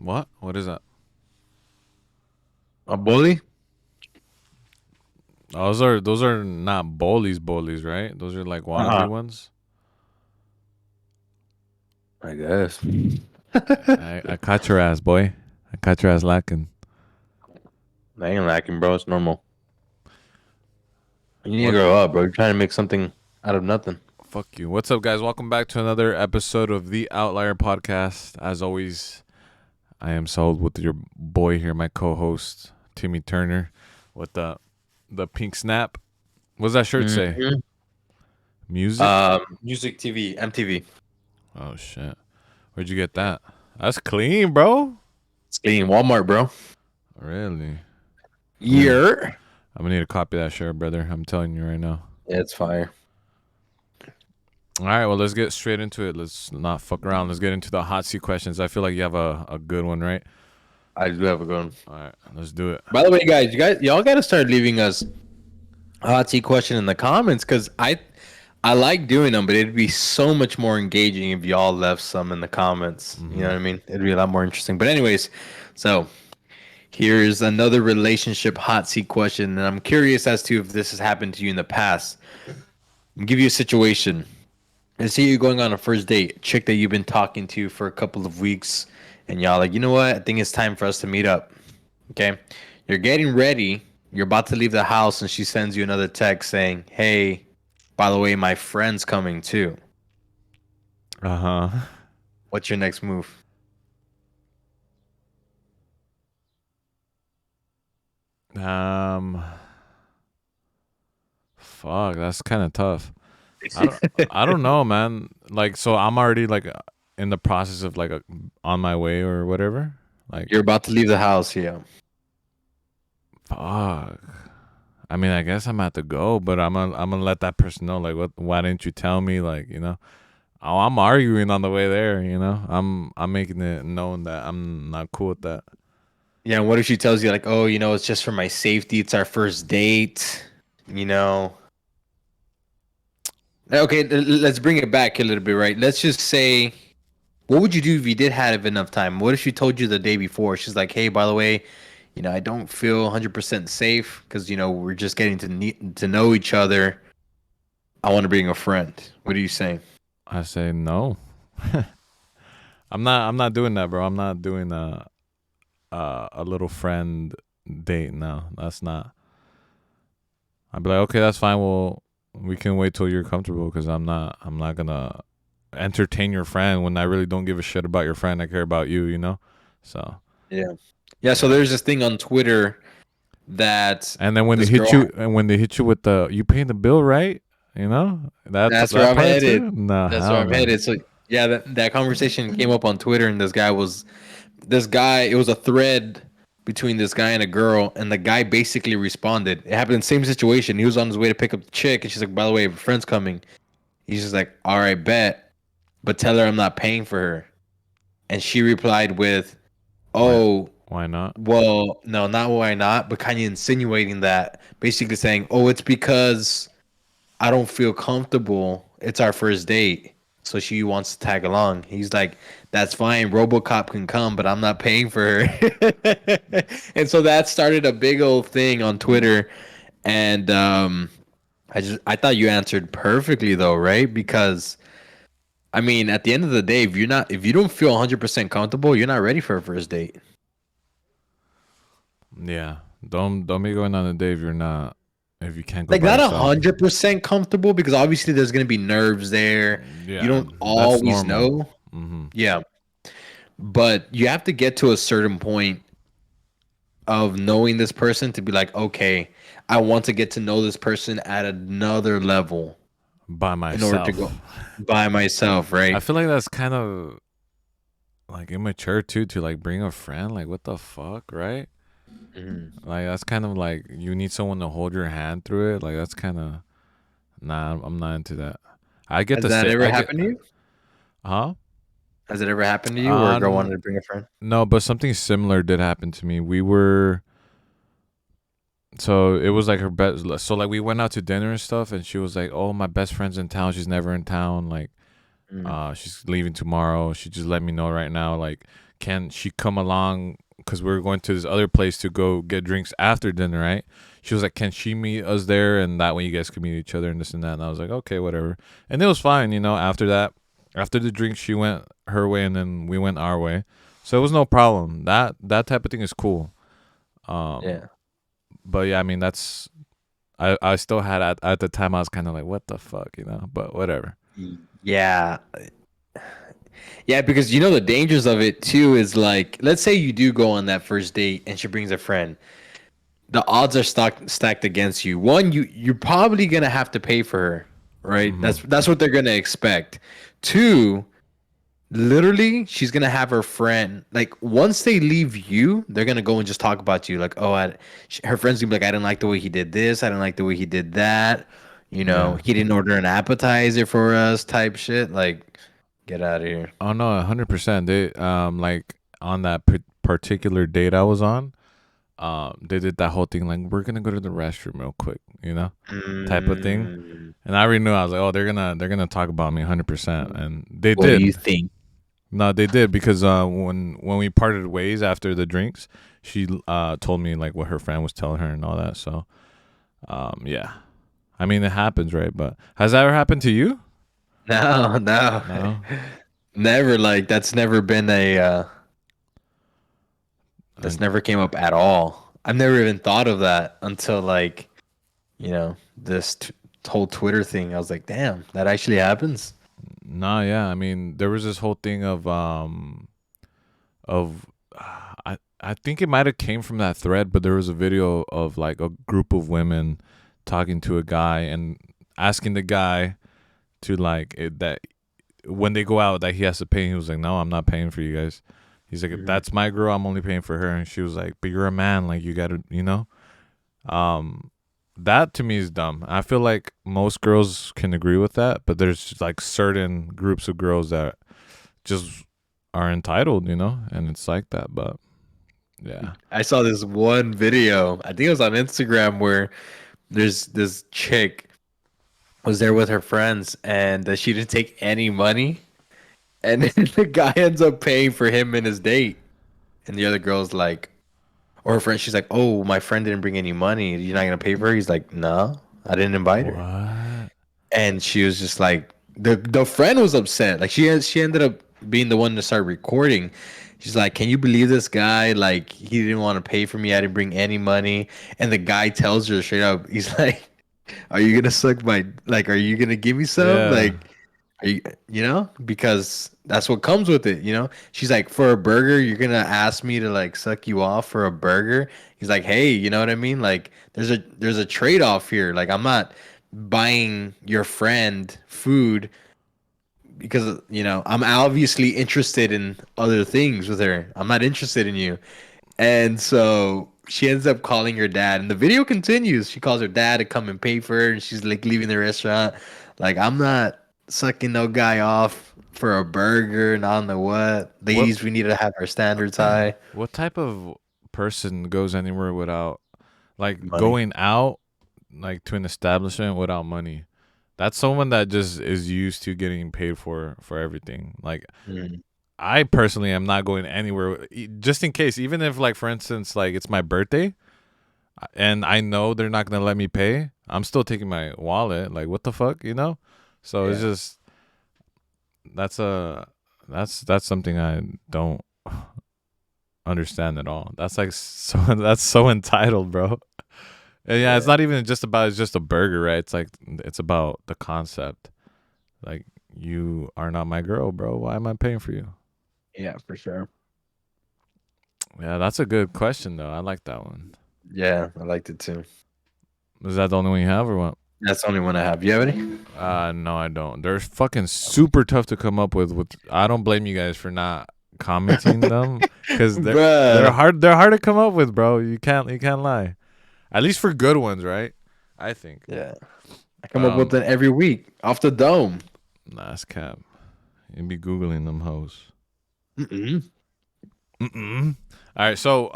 What? What is that? A bully? Those are not bullies, right? Those are like wannabe Uh-huh. ones. I guess. I caught your ass, boy. I caught your ass lacking. I ain't lacking, bro. It's normal. You need to What? grow up, bro. You're trying to make something out of nothing. Fuck you. What's up, guys? Welcome back to another episode of the Outlier podcast. As always, I am Saul with your boy here, my co-host Timmy Turner, with the pink snap. What's that shirt say? Mhm. Music? Music TV, MTV. Oh shit. Where'd you get that? That's clean, bro. It's clean. Walmart, bro. Really? I'm gonna Yeah. I'm gonna need to copy that shirt, brother. I'm telling you right now. Yeah, it's fire. All right, well, let's get straight into it. Let's not fuck around. Let's get into the hot seat questions. I feel like you have a good one, right? I do have a good one. All right, let's do it. By the way, y'all got to start leaving us a hot seat question in the comments because I like doing them, but it'd be so much more engaging if y'all left some in the comments. You know Mm-hmm. what I mean? It'd be a lot more interesting. But anyways, so here's another relationship hot seat question, and I'm curious as to if this has happened to you in the past. I'll give you a situation. Let's say you're going on a first date, a chick that you've been talking to for a couple of weeks, and y'all like, you know what? I think it's time for us to meet up. Okay. You're getting ready. You're about to leave the house, and she sends you another text saying, "Hey, by the way, my friend's coming too." Uh huh. What's your next move? Um, fuck, that's kind of tough. I don't, I don't know, man. Like, so I'm already like in the process of like on my way or whatever. Like, You're about to leave the house, yeah. fuck. I mean, I guess I'm at to go, but I'm gonna let that person know. Like, what? Why didn't you tell me? Like, oh, I'm arguing on the way there. I'm making it known that I'm not cool with that. Yeah, and what if she tells you like, "Oh, it's just for my safety. It's our first date." You know. Okay, let's bring it back a little bit, right? Let's just say, what would you do if you did have enough time? What if she told you the day before? She's like, "Hey, by the way, I don't feel 100% safe because we're just getting to know each other. I want to bring a friend." What are you saying? I say no. I'm not doing that, bro. I'm not doing a little friend date. No, that's not. I'd be like, okay, that's fine. Well, we can wait till you're comfortable because I'm not gonna entertain your friend when I really don't give a shit about your friend. I care about you, So Yeah. Yeah, so yeah. there's this thing on Twitter that And then when they this hit girl you, and when they hit you with the you paying the bill, right? That's that's where that I'm part headed. too. No, That's where hell I'm no. headed. So yeah, that conversation came up on Twitter, and this guy, it was a thread between this guy and a girl, and the guy basically responded. It happened in the same situation. He was on his way to pick up the chick, and she's like, "By the way, a friend's coming." He's just like, "All right, bet, but tell her I'm not paying for her." And she replied with, Why? "Oh, Why not? well, no, not why not," but kind of insinuating that, basically saying, "Oh, it's because I don't feel comfortable. It's our first date." So she wants to tag along. He's like, "That's fine. RoboCop can come, but I'm not paying for her." And so that started a big old thing on Twitter. And I thought you answered perfectly though, right? Because I mean, at the end of the day, if you don't feel 100% comfortable, you're not ready for a first date. Yeah. Don't be going on a date if you can't go Like by not yourself. 100% comfortable because obviously there's gonna be nerves there. You Yeah, don't that's always normal. know. Hmm. Yeah. But you have to get to a certain point of knowing this person to be like, okay, I want to get to know this person at another level By in order to go myself. by myself, I right? feel like that's kind of like immature too to like bring a friend. Like what the fuck, right? Mhm. Like that's kind of like you need someone to hold your hand through it. Like that's kind of nah. I'm not into that. I get Has to that say ever I get, happened to you? huh? Has it ever happened to you where a girl Um, wanted to bring a friend? no, but something similar did happen to me. So it was like her best. So like we went out to dinner and stuff, and she was like, "Oh, my best friend's in town. She's never in town. Like, Mm. she's leaving tomorrow. She just let me know right now. Like, can she come along? Because we were going to this other place to go get drinks after dinner, right? She was like, can she meet us there? And that way you guys could meet each other and this and that. And I was like, okay, whatever. And it was fine, after that. After the drink, she went her way and then we went our way. So it was no problem. That type of thing is cool. Um, Yeah. but yeah, I mean, I still had at the time, I was kind of like, what the fuck, but whatever. Yeah. Yeah, because the dangers of it too is like, let's say you do go on that first date and she brings a friend. The odds are stacked against you. One, you're probably gonna have to pay for her, right? Hmm. That's what they're gonna expect. Two, literally, she's gonna have her friend. Like once they leave you, they're gonna go and just talk about you. Like, oh, her friends gonna be like, I didn't like the way he did this. I didn't like the way he did that. Yeah. He didn't order an appetizer for us. Type shit. Like, get out of here. Oh no, 100%. They like on that particular date I was on, they did that whole thing like we're gonna go to the restroom real quick, type of thing. Mm, And I already knew I was like, oh, they're gonna talk about me 100%, and they what do did. you think? No, they did because when we parted ways after the drinks, she told me like what her friend was telling her and all that. So yeah, I mean it happens, right? But has that ever happened to you? No, no, No. never. Like that's never been that's And never came up at all. I've never even thought of that until like this whole Twitter thing. I was like, damn, that actually happens. no, yeah. I mean, there was this whole thing of I think it might have came from that thread, but there was a video of like a group of women talking to a guy and asking the guy to like that when they go out that he has to pay. He was like, "No, I'm not paying for you guys." He's like, "If Mhm. that's my girl, I'm only paying for her." And she was like, "But you're a man, like you gotta, Um, that to me is dumb. I feel like most girls can agree with that, but there's like certain groups of girls that just are entitled, and it's like that. But yeah, I saw this one video. I think it was on Instagram where there's this chick was there with her friends and she didn't take any money, and then the guy ends up paying for him and his date, and the other girl's like, or her friend, she's like, "Oh, my friend didn't bring any money. You're not gonna pay for her?" He's like, "No, I didn't invite her." what? And she was just like, the friend was upset. Like she ended up being the one to start recording. She's like, "Can you believe this guy? Like he didn't want to pay for me. I didn't bring any money." And the guy tells her straight up, he's like, "Are you gonna suck my like? Are you gonna give me some? Yeah, Like, are you because that's what comes with it, you know?" She's like, "For a burger, you're gonna ask me to like suck you off for a burger?" He's like, "Hey, you know what I mean? Like, there's a trade off here. Like, I'm not buying your friend food because I'm obviously interested in other things with her. I'm not interested in you." And so she ends up calling her dad, and the video continues. She calls her dad to come and pay for her, and she's like leaving the restaurant. Like, I'm not sucking no guy off for a burger, and I don't know what. what Ladies, we need to have our standards high. what type of person goes anywhere without like Money. going out like to an establishment without money? That's someone that just is used to getting paid for everything. Like Mm, I personally am not going anywhere just in case, even if like for instance like it's my birthday and I know they're not gonna let me pay, I'm still taking my wallet. Like what the fuck, So it's yeah. just that's a that's something I don't understand at all. That's like so that's so entitled, bro. And yeah, it's Yeah. not even just about it's just a burger, right? It's like it's about the concept. Like you are not my girl, bro. Why am I paying for you? Yeah, for sure. Yeah, that's a good question though. I like that one. Yeah, I liked it too. Is that the only one you have or what? That's the only one I have. You have any? No, I don't. They're fucking super tough to come up with. I don't blame you guys for not commenting them because they're Bruh. hard. They're hard to come up with, bro. You can't lie. At least for good ones, right? I think. Yeah. I come up with Um, it every week off the dome. nah, it's cap. You be googling them hoes. Mm-mm. Mm-mm. All right, so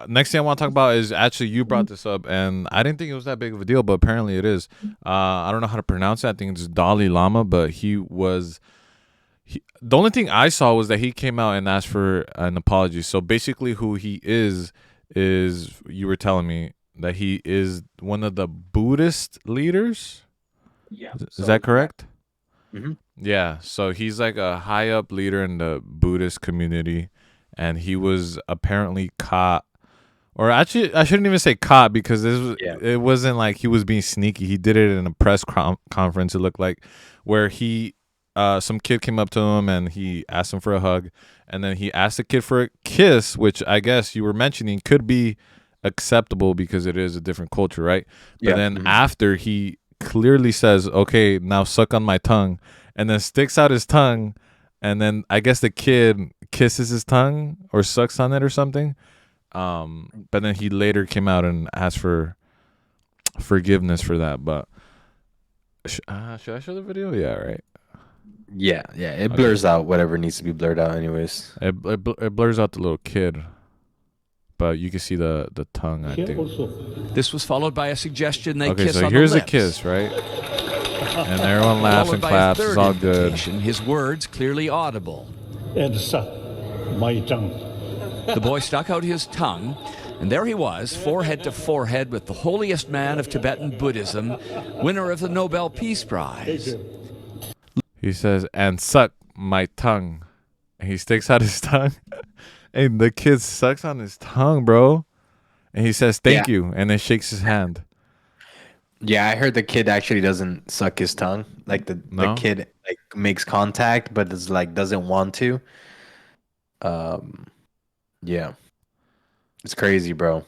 next thing I want to talk about is actually you brought this up, and I didn't think it was that big of a deal, but apparently it is. I don't know how to pronounce it. I think it's Dalai Lama, but The only thing I saw was that he came out and asked for an apology. So basically, who he is you were telling me that he is one of the Buddhist leaders. Yeah. Is that So yeah. correct? Hmm. Yeah. So he's like a high up leader in the Buddhist community, and he was apparently caught. Or actually, I shouldn't even say caught because Yeah. it wasn't like he was being sneaky. He did it in a press conference. It looked like where some kid came up to him and he asked him for a hug, and then he asked the kid for a kiss, which I guess you were mentioning could be acceptable because it is a different culture, right? But Yeah. then Hmm. after he clearly says, "Okay, now suck on my tongue," and then sticks out his tongue, and then I guess the kid kisses his tongue or sucks on it or something. But then he later came out and asked for forgiveness for that. But should I show the video? Yeah, right. Yeah. Yeah. It Okay. blurs out whatever needs to be blurred out, anyways. It blurs out the little kid, but you can see the tongue. I Here think. also. This was followed by a suggestion they Okay, kiss so on the here's a lips. kiss, right? And everyone laughs Followed and by a claps. It's third all good. invitation, his words clearly audible. And suck my tongue. The boy stuck out his tongue, and there he was, forehead to forehead with the holiest man of Tibetan Buddhism, winner of the Nobel Peace Prize. He says, "And suck my tongue." And he sticks out his tongue, and the kid sucks on his tongue, bro. And he says, Yeah. "Thank you," and then shakes his hand. Yeah. I heard the kid actually doesn't suck his tongue. Like the No. kid like makes contact, but is like doesn't want to. Um. Yeah. It's crazy, bro.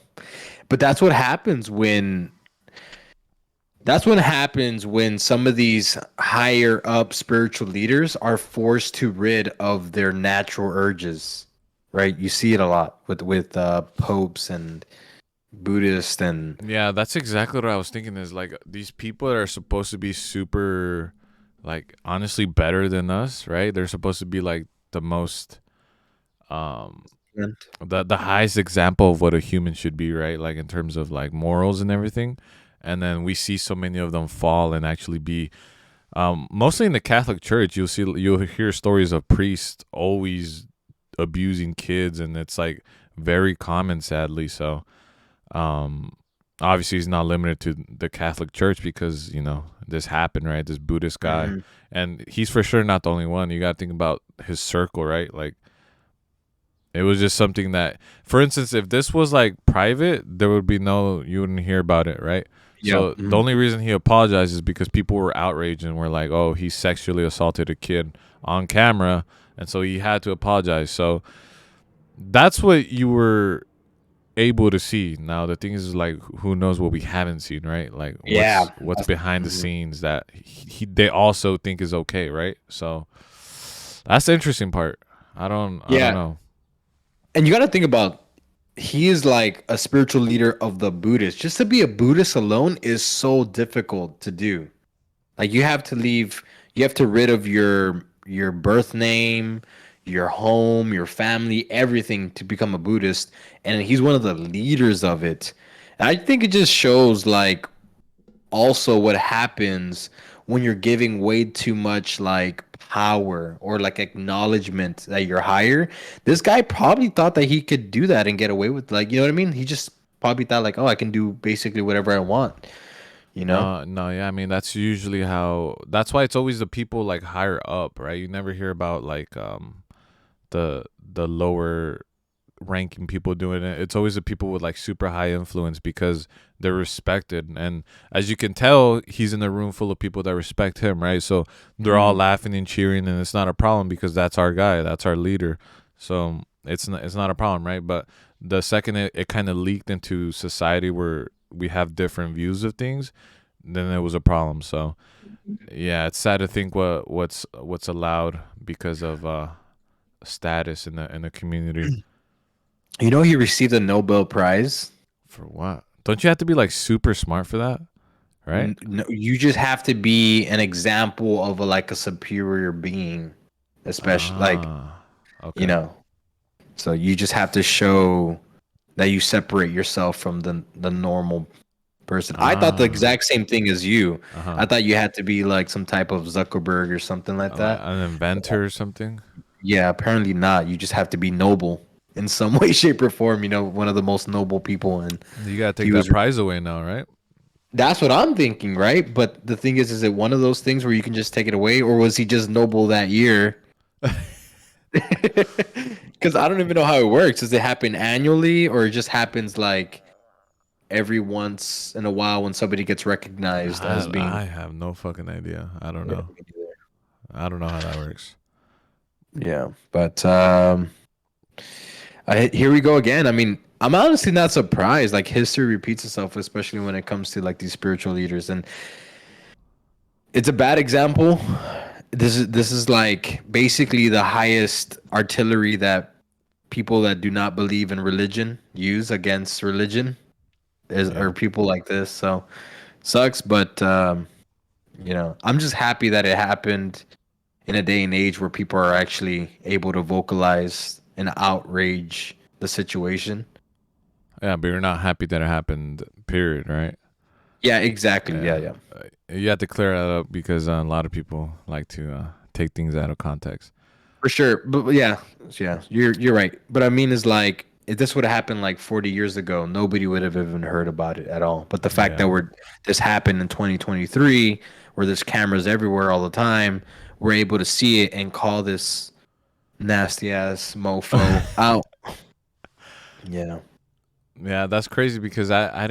But that's what happens when some of these higher up spiritual leaders are forced to rid of their natural urges. Right? You see it a lot with popes and Buddhists and Yeah, that's exactly what I was thinking. Is like these people that are supposed to be super, like honestly better than us, right? They're supposed to be like the most, um, the highest example of what a human should be, right? Like in terms of like morals and everything. And then we see so many of them fall and actually be, mostly in the Catholic Church. You'll hear stories of priests always abusing kids, and it's like very common, sadly. So, um, obviously, he's not limited to the Catholic Church because this happened, right? This Buddhist guy, Mhm. and he's for sure not the only one. You got to think about his circle, right? Like it was just something that, for instance, if this was like private, there would be you wouldn't hear about it, right? Yeah. So the Mhm. only reason he apologized is because people were outraged and were like, "Oh, he sexually assaulted a kid on camera," and so he had to apologize. So that's what you were able to see. Now the thing is like who knows what we haven't seen, right? Like Yeah. what's behind the Mhm. scenes that they also think is okay, right? So that's the interesting part. I don't Yeah. know. And you got to think about he is like a spiritual leader of the Buddhists. Just to be a Buddhist alone is so difficult to do. Like you have to rid of your birth name, your home, your family, everything to become a Buddhist. And he's one of the leaders of it. And I think it just shows like also what happens when you're giving way too much like power or like acknowledgement that you're higher. This guy probably thought that he could do that and get away with like, you know what I mean? He just probably thought like, oh, I can do basically whatever I want, you know? No, no, yeah. I mean, that's usually how. That's why it's always the people like higher up, right? You never hear about like the lower ranking people doing it. It's always the people with like super high influence because they're respected. And as you can tell, he's in a room full of people that respect him, right? So they're all Mhm. laughing and cheering, and it's not a problem because that's our guy, that's our leader. So it's not a problem, right? But the second it kind of leaked into society where we have different views of things, then it was a problem. So yeah, it's sad to think what's allowed because of status in the community. You know, he received a Nobel Prize. For what? Don't you have to be like super smart for that, right? No, you just have to be an example of like a superior being, especially like, Ah, you okay. know, so you just have to show that you separate yourself from the normal person. I thought the Ah, exact same thing as you. uh-huh. I thought you had to be like some type of Zuckerberg or something like Like that. an inventor or something. Yeah, apparently not. You just have to be noble in some way, shape, or form. You know, one of the most noble people, and You gotta he take that was. prize away now, right? That's what I'm thinking, right? But the thing is it one of those things where you can just take it away, or was he just noble that year? Because I don't even know how it works. Does it happen annually, or it just happens like every once in a while when somebody gets recognized as being? I have no fucking idea. I don't Yeah, know. me neither. I don't know how that works. Yeah, but here we go again. I mean, I'm honestly not surprised. Like history repeats itself, especially when it comes to like these spiritual leaders, and it's a bad example. This is like basically the highest artillery that people that do not believe in religion use against religion is Yeah. are people like this. So sucks, but I'm just happy that it happened in a day and age where people are actually able to vocalize and outrage the situation. Yeah, but you're not happy that it happened, period, right? Yeah, exactly. Yeah, Yeah. yeah. You have to clear that up because a lot of people like to take things out of context. For sure. But yeah, you're right. But I mean is like if this would have happened like 40 years ago, nobody would have even heard about it at all. But the fact that Yeah. this happened in 2023 where there's cameras everywhere all the time, we're able to see it and call this nasty ass mofo out. Yeah. Yeah, that's crazy because I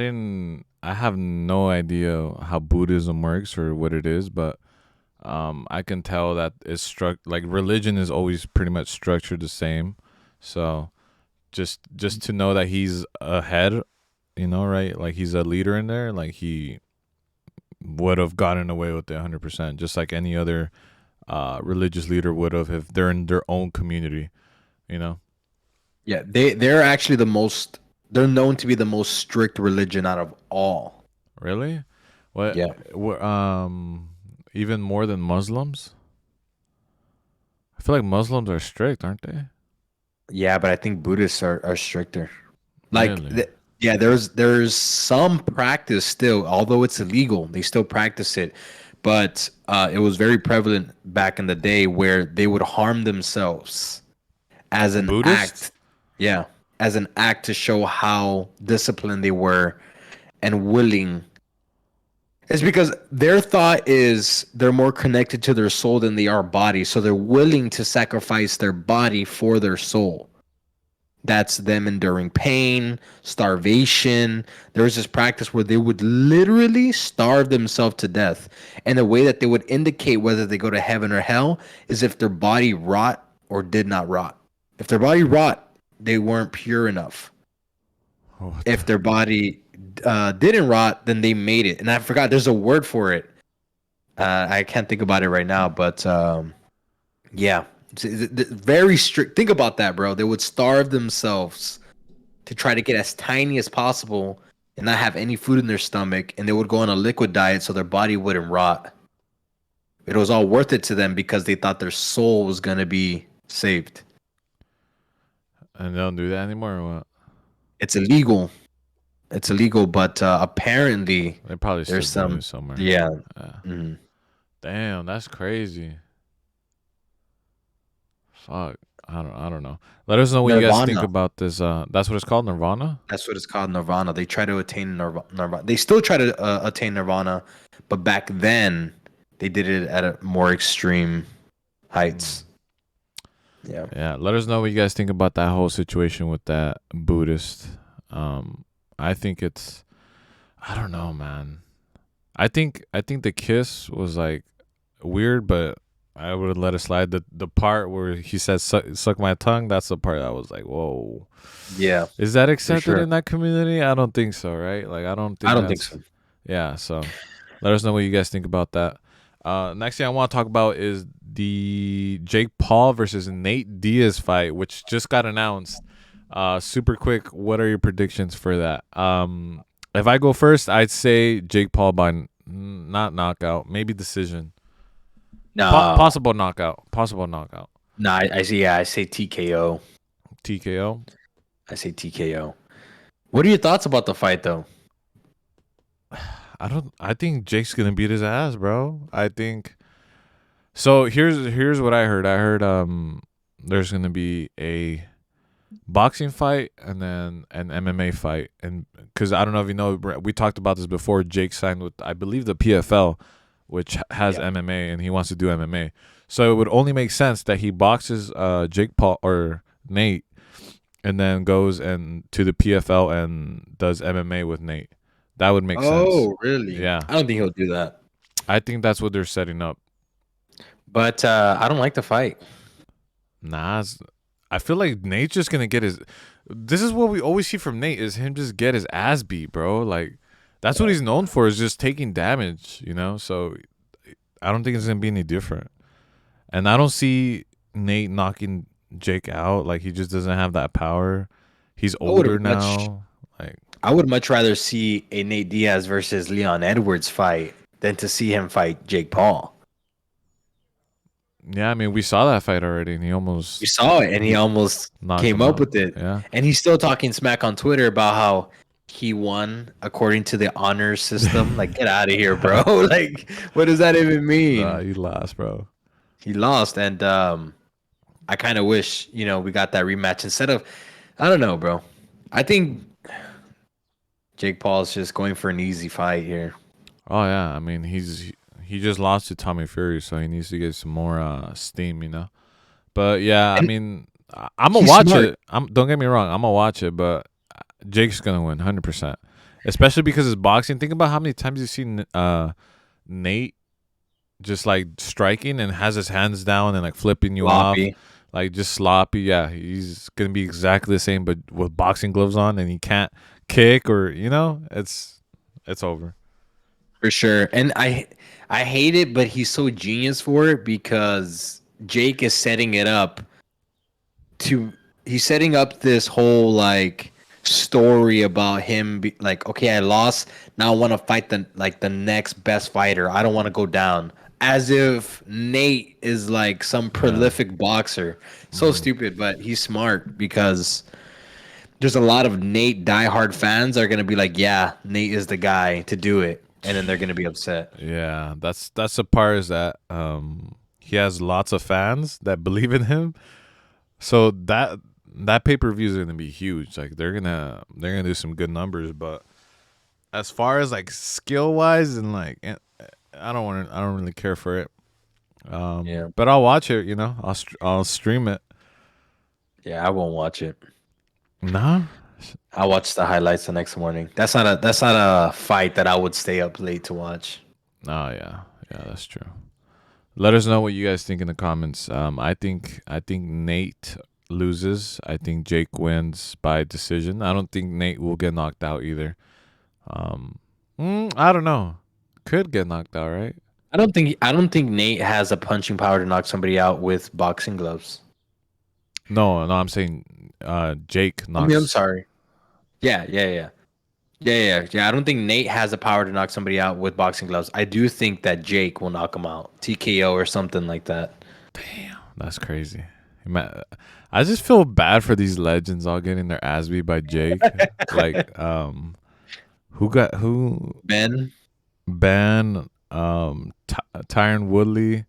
have no idea how Buddhism works or what it is, but I can tell that it's like religion is always pretty much structured the same. So just to know that he's ahead, right? Like he's a leader in there, like he would have gotten away with it 100%, just like any other religious leader would have if they're in their own community, you know? Yeah, they're actually they're known to be the most strict religion out of all. Really? What? Yeah. Even more than Muslims? I feel like Muslims are strict, aren't they? Yeah, but I think Buddhists are stricter. Like, Really? yeah, there's some practice still, although it's illegal, they still practice it. But it was very prevalent back in the day where they would harm themselves as an Buddhists? act. Yeah, as an act to show how disciplined they were and willing. It's because their thought is they're more connected to their soul than they are body, so they're willing to sacrifice their body for their soul. That's them enduring pain, starvation. There was this practice where they would literally starve themselves to death. And the way that they would indicate whether they go to heaven or hell is if their body rot or did not rot. If their body rot, they weren't pure enough. Oh, what If the- their body didn't rot, then they made it. And I forgot, there's a word for it. I can't think about it right now, but yeah, very strict. Think about that, bro. They would starve themselves to try to get as tiny as possible and not have any food in their stomach, and they would go on a liquid diet so their body wouldn't rot. It was all worth it to them because they thought their soul was gonna be saved. and they don't do that anymore or what? It's illegal. It's illegal, but apparently They probably still there's do some. it somewhere. Yeah. Yeah. Mhm. Damn, that's crazy. Fuck. I don't know. Let us know what you guys think Nirvana. about this. That's what it's called, Nirvana? That's what it's called, Nirvana. They try to attain Nirvana. They still try to attain Nirvana, but back then they did it at a more extreme heights. Yeah. Yeah, let us know what you guys think about that whole situation with that Buddhist. I think it's I don't know, man. I think the kiss was like weird, but I would let it slide. The part where he said suck my tongue, that's the part that was like, whoa. Yeah, Is that for accepted sure. in that community? I don't think so, right? Like I don't I think don't think that's so. yeah, so let us know what you guys think about that. Next thing I want to talk about is the Jake Paul versus Nate Diaz fight, which just got announced. Super quick, what are your predictions for that? If I go first, I'd say Jake Paul by not knockout, maybe decision. No, Possible knockout. Possible knockout. no. I see. Yeah, I say TKO. TKO. I say TKO. What are your thoughts about the fight, though? I think Jake's gonna beat his ass, bro. I think. So here's what I heard. I heard there's gonna be a boxing fight and then an MMA fight, and because I don't know if you know, we talked about this before. Jake signed with, I believe, the PFL, which has Yeah. MMA, and he wants to do MMA. So it would only make sense that he boxes Jake Paul or Nate, and then goes and to the PFL and does MMA with Nate. That would make sense. Oh, really? Yeah, I don't think he'll do that. I think that's what they're setting up. But I don't like the fight. Nah, I feel like Nate's just gonna get his. This is what we always see from Nate is him just get his ass beat, bro. Like that's what he's known for is just taking damage, you know. So I don't think it's gonna be any different. And I don't see Nate knocking Jake out. Like he just doesn't have that power. He's I would older much now. Like I would much rather see a Nate Diaz versus Leon Edwards fight than to see him fight Jake Paul. yeah, I mean we saw that fight already, and he You almost saw it, and he almost knocked came him up out. with it. Yeah, And he's still talking smack on Twitter about how he won according to the honor system. Like, get out of here, bro. Like, what does that even mean? nah, he lost, bro. He lost, and I kind of wish we got that rematch instead of. I don't know, bro. I think Jake Paul's just going for an easy fight here. Oh yeah, I mean he just lost to Tommy Fury, so he needs to get some more steam, you know. But yeah, I And mean I'm gonna he's watch smart. it. Don't get me wrong, I'm gonna watch it, but Jake's gonna win 100%. Especially because it's boxing. Think about how many times you've seen Nate just like striking and has his hands down and like flipping you off, Sloppy. like just sloppy. Yeah, he's gonna be exactly the same, but with boxing gloves on, and he can't kick or it's over. For sure. And I hate it, but he's so genius for it because Jake is setting it up to he's setting up this whole like story about him like, okay, I lost, now I want to fight the next best fighter. I don't want to go down. As if Nate is like some prolific boxer. So stupid, but he's smart because there's a lot of Nate diehard fans that are gonna be like, yeah, Nate is the guy to do it, and then they're gonna be upset. Yeah, that's the part is that he has lots of fans that believe in him. So that pay-per-view is going to be huge. Like they're going to do some good numbers, but as far as like skill-wise and like I don't really care for it. Yeah, But I'll watch it, you know. I'll stream it. yeah, I won't watch it. Nah. I'll watch the highlights the next morning. That's not a fight that I would stay up late to watch. Oh yeah. Yeah, that's true. Let us know what you guys think in the comments. I think Nate loses. I think Jake wins by decision. I don't think Nate will get knocked out either. I don't know. Could get knocked out, right? I don't think Nate has a punching power to knock somebody out with boxing gloves. No, no. I'm saying Jake I mean, I'm knocks. sorry. Yeah. I don't think Nate has the power to knock somebody out with boxing gloves. I do think that Jake will knock him out, TKO or something like that. That's crazy. I just feel bad for these legends all getting their ass beat by Jake. Like, who? Ben, Ben, Tyron Woodley,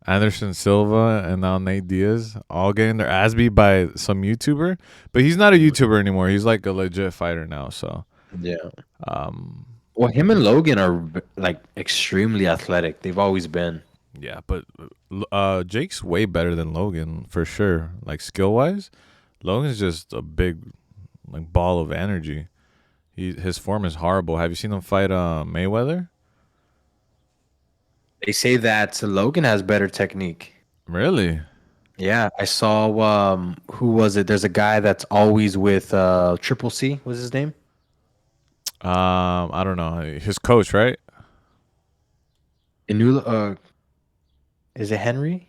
Anderson Silva, and now Nate Diaz, all getting their ass beat by some YouTuber. But he's not a YouTuber anymore. He's like a legit fighter now. So, yeah. um, Well, him and Logan are like extremely athletic. They've always been. yeah. But Jake's way better than Logan for sure. Like skill wise, Logan's just a big like ball of energy. His form is horrible. Have you seen him fight Mayweather? They say that Logan has better technique. Really? Yeah, I saw who was it? There's a guy that's always with Triple C, was his name? I don't know. His coach, right? Inula, is it Henry?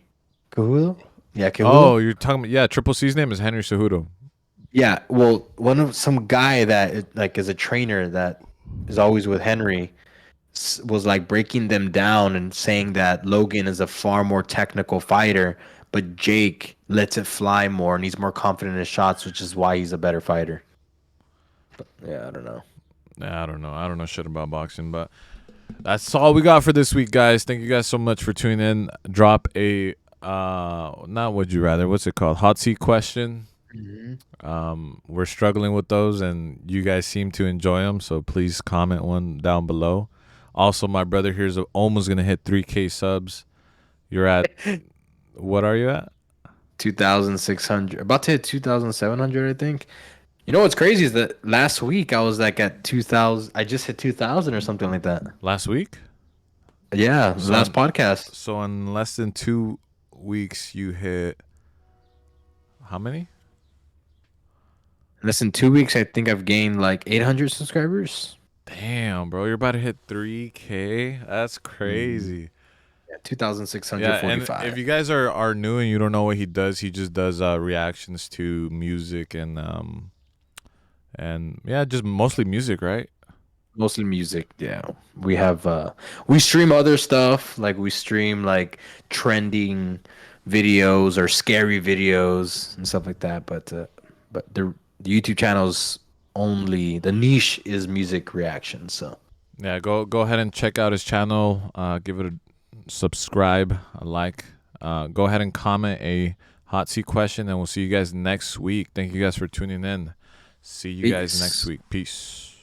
Cahulo? Yeah, Oh, Cahulo? you're talking about, yeah, Triple C's name is Henry Cejudo. Yeah, well, some guy that like is a trainer that is always with Henry was like breaking them down and saying that Logan is a far more technical fighter, but Jake lets it fly more and he's more confident in his shots, which is why he's a better fighter. But yeah, I don't know. Nah, I don't know. I don't know shit about boxing, but that's all we got for this week, guys. Thank you guys so much for tuning in. Drop a not would you rather, what's it called? Hot seat question. We're struggling with those, and you guys seem to enjoy them, so please comment one down below. Also, my brother here's almost gonna hit 3K subs. You're at what are you at? 2,600, about to hit 2,700, I think. You know what's crazy is that last week I was like at 2,000. I just hit 2,000 or something like that. Last week? Yeah, So last podcast. So in less than 2 weeks, you hit how many? In less than 2 weeks, I think I've gained like 800 subscribers. Damn, bro, you're about to hit 3K. That's crazy. Yeah, Yeah, and 2,645. if you guys are new and you don't know what he just does reactions to music and yeah, just mostly music, right? Mostly music. Yeah, we have we stream other stuff, like we stream like trending videos or scary videos and stuff like that. But the YouTube channel's only the niche is music reactions. So Yeah, go ahead and check out his channel. Give it a subscribe, a like. Go ahead and comment a hot seat question, and we'll see you guys next week. Thank you guys for tuning in. See you guys Peace. next week. Peace.